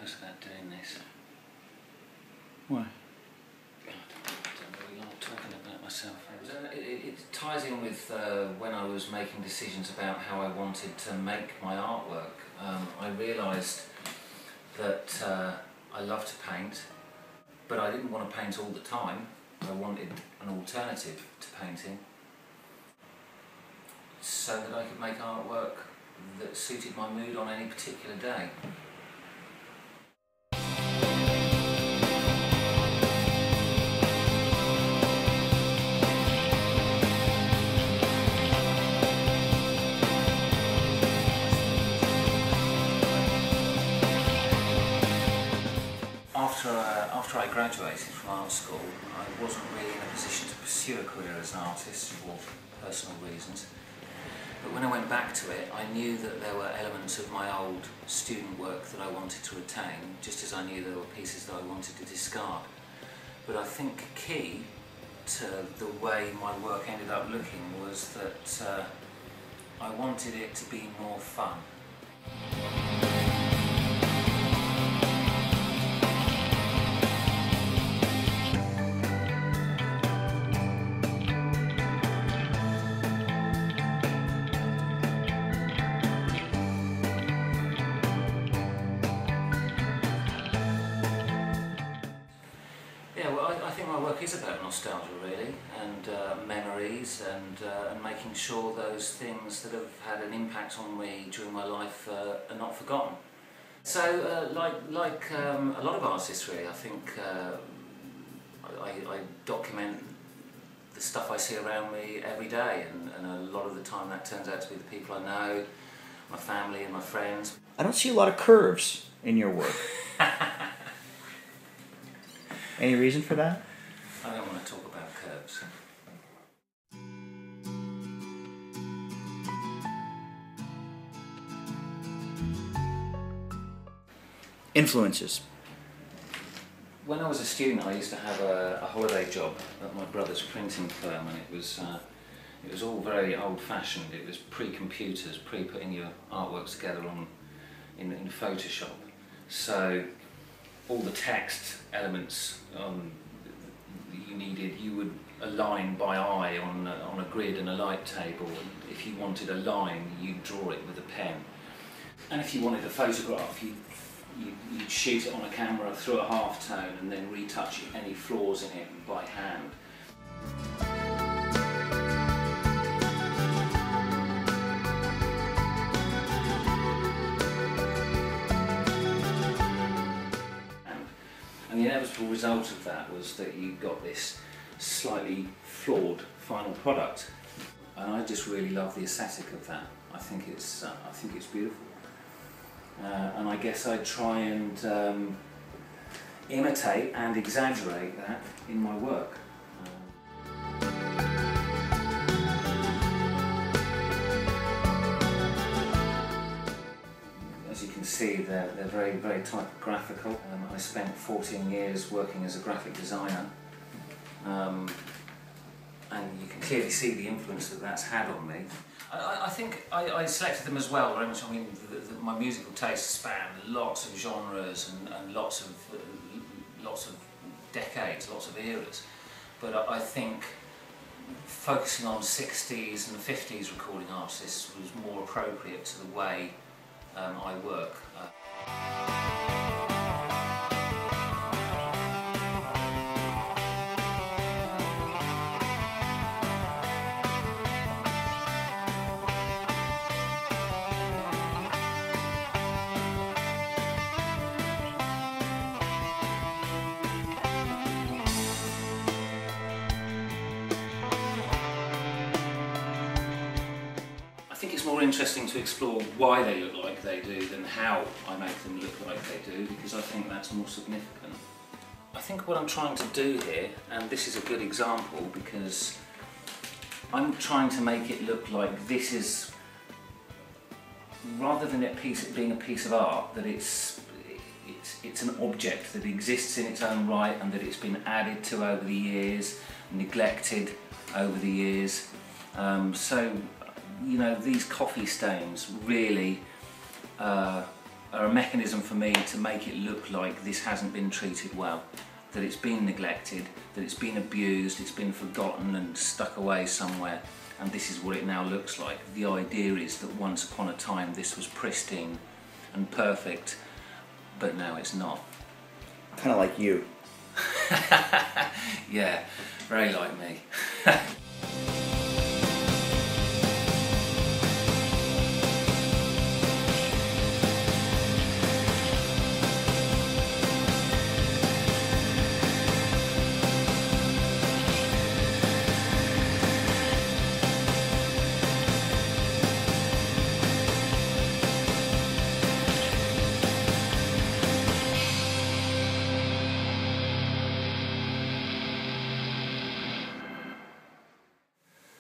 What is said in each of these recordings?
nervous about doing this. Why? I don't really like talking about myself. It ties in with when I was making decisions about how I wanted to make my artwork. I realised that I love to paint, but I didn't want to paint all the time. I wanted an alternative to painting so that I could make artwork that suited my mood on any particular day. After I graduated from art school, I wasn't really in a position to pursue a career as an artist for personal reasons. But when I went back to it, I knew that there were elements of my old student work that I wanted to retain, just as I knew there were pieces that I wanted to discard. But I think key to the way my work ended up looking was that I wanted it to be more fun. Yeah, well, I think my work is about nostalgia, really, and memories, and making sure those things that have had an impact on me during my life are not forgotten. So, like a lot of artists, really, I think I document the stuff I see around me every day, and a lot of the time that turns out to be the people I know, my family and my friends. I don't see a lot of curves in your work. Any reason for that? I don't want to talk about curves. Influences. When I was a student, I used to have a holiday job at my brother's printing firm, and it was all very old-fashioned. It was pre-computers, pre-putting your artworks together in Photoshop. So all the text elements you would align by eye on a grid and a light table. And if you wanted a line, you'd draw it with a pen. And if you wanted a photograph, you'd shoot it on a camera through a half-tone and then retouch any flaws in it by hand. And the inevitable result of that was that you got this slightly flawed final product, and I just really love the aesthetic of that. I think it's beautiful, and I guess I try and imitate and exaggerate that in my work. As you can see, they're very, very typographical. I spent 14 years working as a graphic designer, and you can clearly see the influence that that's had on me. I think I selected them as well. I mean, my musical tastes span lots of genres and lots of decades, lots of eras. But I think focusing on 60s and 50s recording artists was more appropriate to the way I work. I think it's more interesting to explore why they look like they do than how I make them look like they do, because I think that's more significant. I think what I'm trying to do here, and this is a good example because I'm trying to make it look like this is, rather than it being a piece of art, that it's an object that exists in its own right and that it's been added to over the years, neglected over the years. So, you know, these coffee stains really are a mechanism for me to make it look like this hasn't been treated well, that it's been neglected, that it's been abused, it's been forgotten and stuck away somewhere, and this is what it now looks like. The idea is that once upon a time this was pristine and perfect, but now it's not. Kind of like you. Yeah, very like me.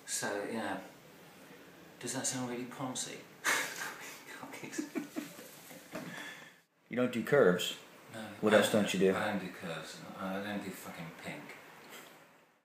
So, yeah, does that sound really poncy? You don't do curves. No. What else don't you do? I don't do curves. I don't do fucking pink.